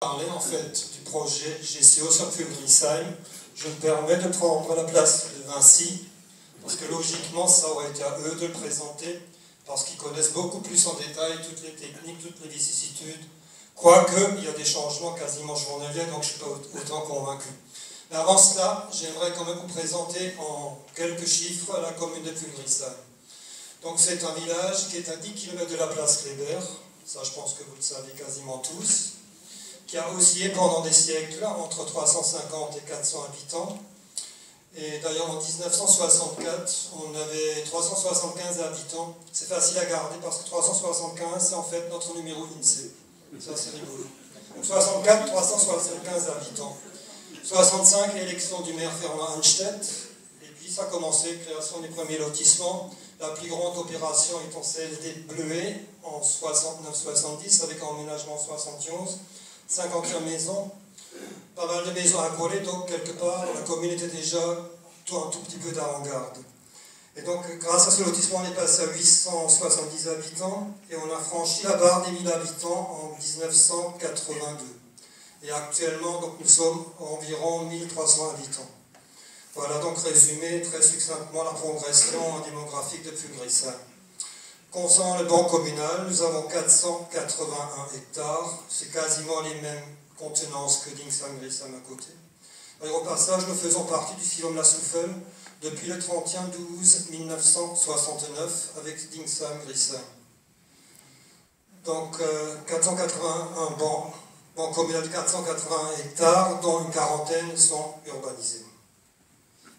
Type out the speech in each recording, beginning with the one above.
Parler en fait du projet GCO sur Pulverisheim, je me permets de prendre la place de Vinci, parce que logiquement ça aurait été à eux de le présenter, parce qu'ils connaissent beaucoup plus en détail toutes les techniques, toutes les vicissitudes, quoique il y a des changements quasiment journaliers, donc je ne suis pas autant convaincu. Mais avant cela, j'aimerais quand même vous présenter en quelques chiffres la commune de Pulverisheim. Donc c'est un village qui est à 10 km de la place Kléber, ça je pense que vous le savez quasiment tous, qui a oscillé pendant des siècles entre 350 et 400 habitants. Et d'ailleurs en 1964, on avait 375 habitants. C'est facile à garder parce que 375, c'est en fait notre numéro INSEE. Ça c'est rigolo. Donc 64, 375 habitants. 65, élection du maire Fernand Hanstedt. Et puis ça a commencé, création des premiers lotissements. La plus grande opération étant celle des Bleuets en 69-70 avec un emménagement en 71. 51 maisons, pas mal de maisons accolées, donc quelque part la commune était déjà un tout petit peu d'avant-garde. Et donc grâce à ce lotissement on est passé à 870 habitants et on a franchi la barre des 1000 habitants en 1982. Et actuellement donc, nous sommes environ 1300 habitants. Voilà donc résumé très succinctement la progression démographique de Pulverisheim. Concernant le banc communal, nous avons 481 hectares, c'est quasiment les mêmes contenances que Dingsheim-Griesheim à côté. Et au passage, nous faisons partie du Silom la Souffel depuis le 31-12-1969 avec Dingsheim-Griesheim. Donc 481 bancs communal de 481 hectares, dont une quarantaine sont urbanisés.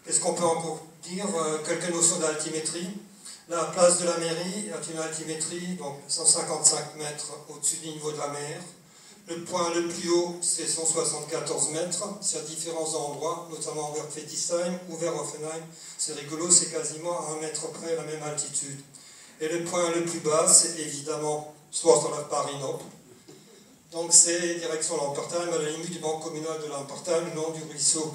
Qu'est-ce qu'on peut encore dire? Quelques notions d'altimétrie. La place de la mairie a une altimétrie, donc 155 mètres au-dessus du niveau de la mer. Le point le plus haut, c'est 174 mètres. C'est à différents endroits, notamment vers Fetisheim ou vers Offenheim. C'est rigolo, c'est quasiment à 1 mètre près la même altitude. Et le point le plus bas, c'est évidemment soit dans la Paris-Nord. Donc c'est direction Lampertheim, à la limite du banc communal de Lampertheim, le long du ruisseau.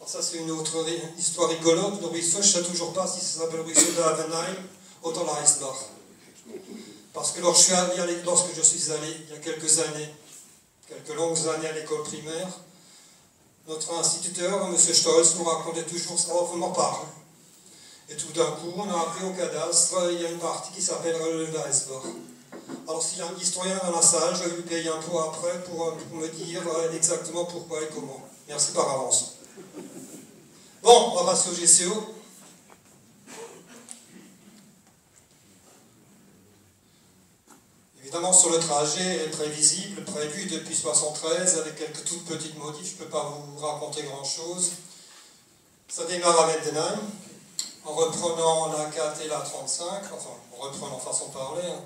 Alors ça c'est une autre histoire rigolote, le ruisseau, je ne sais toujours pas si ça s'appelle le ruisseau de Havenheim ou dans l'Eisbach. Parce que lorsque je suis allé il y a quelques années, quelques longues années à l'école primaire, notre instituteur, M. Stolz, nous racontait toujours ça, on m'en parle. Et tout d'un coup, on a appris au cadastre, il y a une partie qui s'appelle le Eisbach. Alors s'il y a un historien dans la salle, je vais lui payer un pot après pour me dire exactement pourquoi et comment. Merci par avance. Bon, on va passer au GCO. Évidemment, sur le trajet est prévisible, prévu depuis 1973, avec quelques toutes petites modifs, je ne peux pas vous raconter grand-chose. Ça démarre à Wendenheim, en reprenant la 4 et la 35, enfin, en reprenant façon de parler. Hein.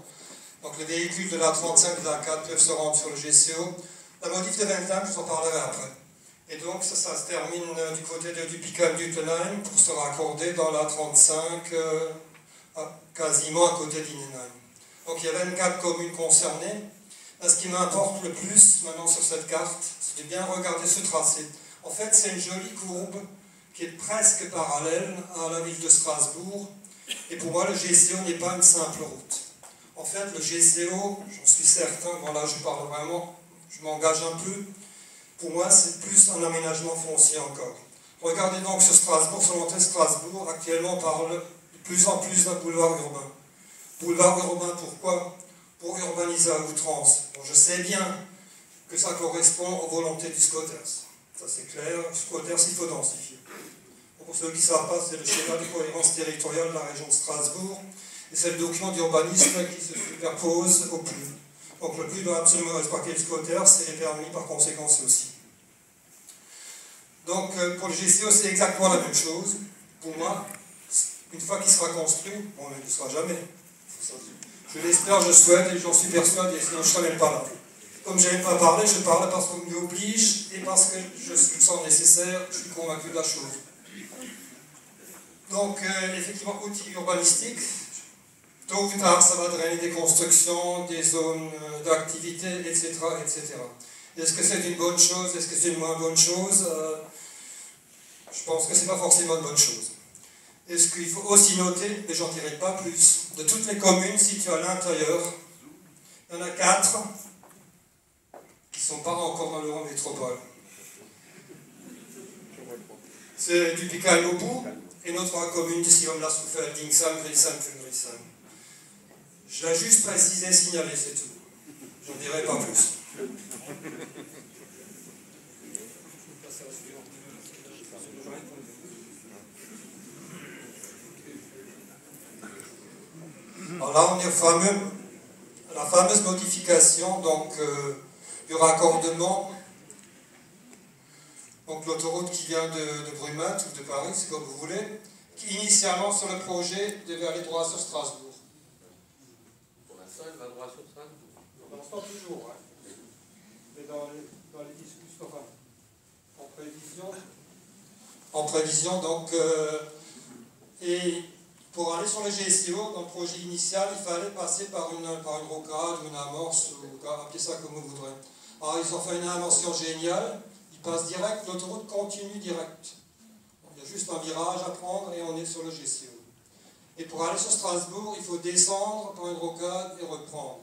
Donc les véhicules de la 35 et de la 4 peuvent se rendre sur le GCO. La modif de Wendenheim, je vous en parlerai après. Et donc ça se termine du côté du Pickheim-Dutenheim pour se raccorder dans la 35, quasiment à côté d'Innenheim. Donc il y a 24 communes concernées. Là, ce qui m'importe le plus maintenant sur cette carte, c'est de bien regarder ce tracé. En fait, c'est une jolie courbe qui est presque parallèle à la ville de Strasbourg. Et pour moi, le GCO n'est pas une simple route. En fait, le GCO, j'en suis certain, voilà, je parle vraiment, je m'engage un peu. Pour moi, c'est plus un aménagement foncier encore. Regardez donc sur Strasbourg, sur l'entrée de Strasbourg, actuellement on parle de plus en plus d'un boulevard urbain. Boulevard urbain, pourquoi? Pour urbaniser à outrance. Bon, je sais bien que ça correspond aux volontés du Scotters. Ça c'est clair, Scotters, il faut densifier. Bon, pour ceux qui ne savent pas, c'est le schéma de cohérence territoriale de la région de Strasbourg, et c'est le document d'urbanisme qui se superpose au PLU. Donc le PLU doit absolument respecter le Scotters et les permis par conséquent aussi. Donc pour le GCO, c'est exactement la même chose. Pour moi, une fois qu'il sera construit, bon, il ne le sera jamais. Je l'espère, je souhaite et j'en suis persuadé, sinon je ne serais même pas là. Comme je n'aime pas parler, je parle parce qu'on m'y oblige et parce que je le sens nécessaire, je suis convaincu de la chose. Donc, effectivement, outil urbanistique, tôt ou tard, ça va drainer des constructions, des zones d'activité, etc., etc. Est-ce que c'est une bonne chose? Est-ce que c'est une moins bonne chose? Je pense que ce n'est pas forcément une bonne chose. Et ce qu'il faut aussi noter, et j'en dirai pas plus, de toutes les communes situées à l'intérieur, il y en a 4 qui ne sont pas encore dans l'Eurométropole. C'est du Picaille au bout, et notre commune du Sillon-la-Souffel, Dingsheim, Griesheim, Fulgrisheim. Je l'ai juste précisé, signalé, c'est tout. Je n'en dirai pas plus. Alors là, on est à la fameuse modification du raccordement. Donc l'autoroute qui vient de Brumath ou de Paris, c'est comme vous voulez, qui initialement sur le projet devait aller droit sur Strasbourg. Pour l'instant, elle va droit sur Strasbourg. Pour l'instant toujours, ouais. Mais dans les discussions, enfin, en prévision, donc, et pour aller sur le GSCO, dans le projet initial, il fallait passer par une rocade ou une amorce, ou appelez ça comme vous voudrez. Alors ils ont fait une invention géniale. Passe direct, l'autoroute continue direct. Il y a juste un virage à prendre et on est sur le GCO. Et pour aller sur Strasbourg, il faut descendre par une rocade et reprendre.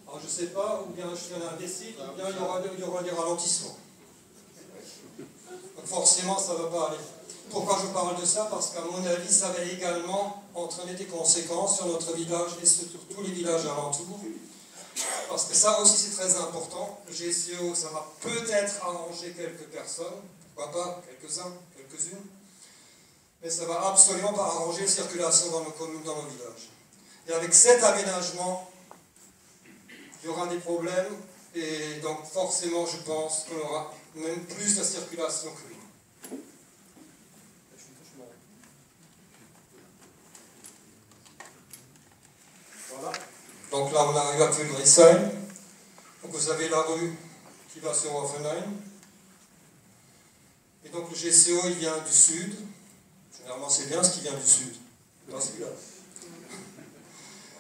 Alors je ne sais pas, ou bien je suis un imbécile, ou bien il y aura des ralentissements. Donc forcément, ça ne va pas aller. Pourquoi je parle de ça? Parce qu'à mon avis, ça va également entraîner des conséquences sur notre village et sur tous les villages alentours. Parce que ça aussi c'est très important. Le GCO, ça va peut-être arranger quelques personnes, pourquoi pas quelques-uns, quelques-unes, mais ça va absolument pas arranger la circulation dans nos communes, dans nos villages. Et avec cet aménagement, il y aura des problèmes, et donc forcément je pense qu'on aura même plus de circulation que lui. Voilà. Donc là, on arrive à Fulgrisheim. Donc vous avez la rue qui va sur Offenheim. Et donc le GCO, il vient du sud. Généralement, c'est bien ce qui vient du sud. Pas celui-là.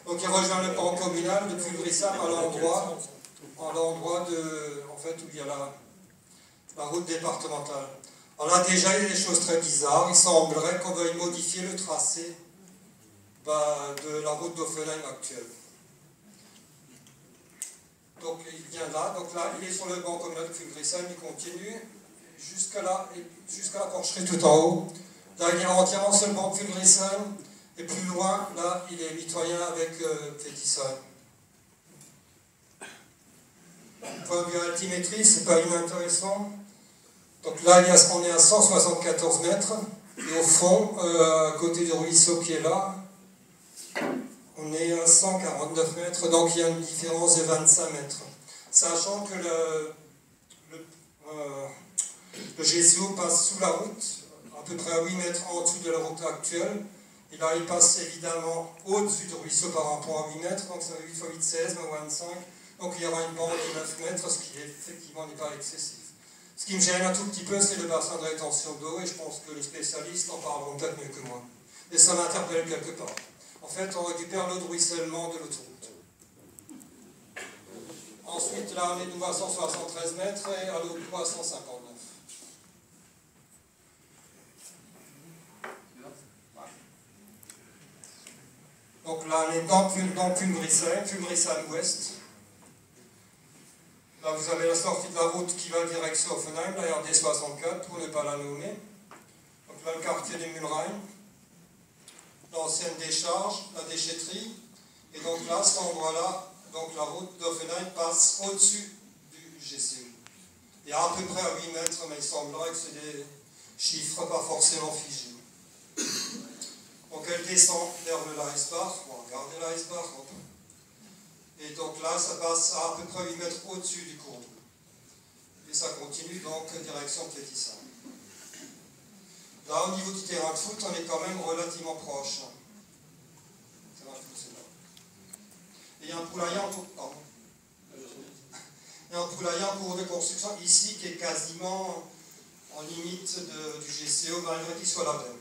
Donc il rejoint le pan communal de Fulgrisheim à l'endroit où il y a la route départementale. Alors là, déjà, il y a des choses très bizarres. Il semblerait qu'on veuille modifier le tracé de la route d'Offenheim actuelle. Donc il vient là, il est sur le banc communal de Fulgrisheim, il continue jusqu'à la porcherie tout en haut. Là il est entièrement sur le banc de Fulgrisheim, et plus loin, là il est mitoyen avec Fétisheim. Point de vue altimétrie, c'est pas inintéressant. Donc là on est à 174 mètres, et au fond, à côté du ruisseau qui est là, on est à 149 mètres, donc il y a une différence de 25 mètres. Sachant que le GCO passe sous la route, à peu près à 8 mètres en dessous de la route actuelle, et là il passe évidemment au-dessus du ruisseau par un pont à 8 mètres, donc ça fait 8 x 8, 16, 25, donc il y aura une bande de 9 mètres, ce qui effectivement n'est pas excessif. Ce qui me gêne un tout petit peu, c'est le bassin de rétention d'eau, et je pense que les spécialistes en parleront peut-être mieux que moi. Et ça m'interpelle quelque part. En fait, on récupère l'eau de ruissellement de l'autoroute. Ensuite, là, on est nous à 173 mètres et à l'autre bout à 159. Donc là, on est dans Fulgrisheim ouest. Là, vous avez la sortie de la route qui va direction Offenheim, la RD 64, pour ne pas la nommer. Donc là, le quartier des Mulrheim. L'ancienne décharge, la déchetterie, et donc là, cet endroit-là, donc la route d'Offenheim passe au-dessus du GCO. Il y a à peu près à 8 mètres, mais il semblerait que c'est des chiffres pas forcément figés. Donc elle descend vers le Larisbach, on va regarder Larisbach, et donc là, ça passe à peu près 8 mètres au-dessus du cours d'eau. Et ça continue donc direction Fétisheim. Là, au niveau du terrain de foot, on est quand même relativement proche. Terrain de foot, c'est là. Et il y a un poulailler en cours de construction ici qui est quasiment en limite du GCO, malgré qu'il soit là-bas.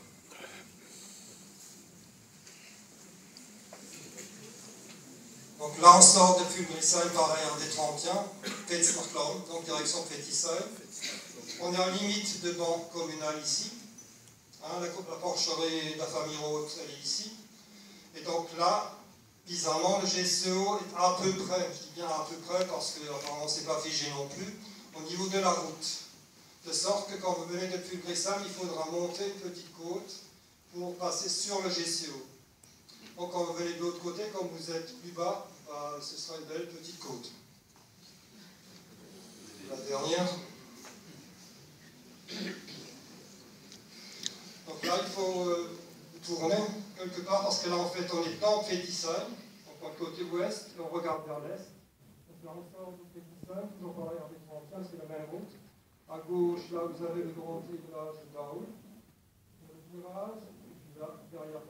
Donc là, on sort de Fulgrisheim par la RD 31, Petzmarkland, donc direction Fétisheim. On est en limite de banc communal ici. La porcherie de la famille Roth, elle est ici. Et donc là, bizarrement, le GCO est à peu près, je dis bien à peu près parce que apparemment c'est pas figé non plus, au niveau de la route. De sorte que quand vous venez depuis le Grissam, il faudra monter une petite côte pour passer sur le GCO. Donc quand vous venez de l'autre côté, comme vous êtes plus bas, ce sera une belle petite côte. La dernière. Donc là, il faut tourner quelque part parce que là, en fait, on est dans Pédissal, donc côté ouest, et on regarde vers l'est. Donc là, on sort de Pédissal, toujours pareil avec 31, c'est la même route. À gauche, là, vous avez le grand village d'Aoul, le virage, et puis là, derrière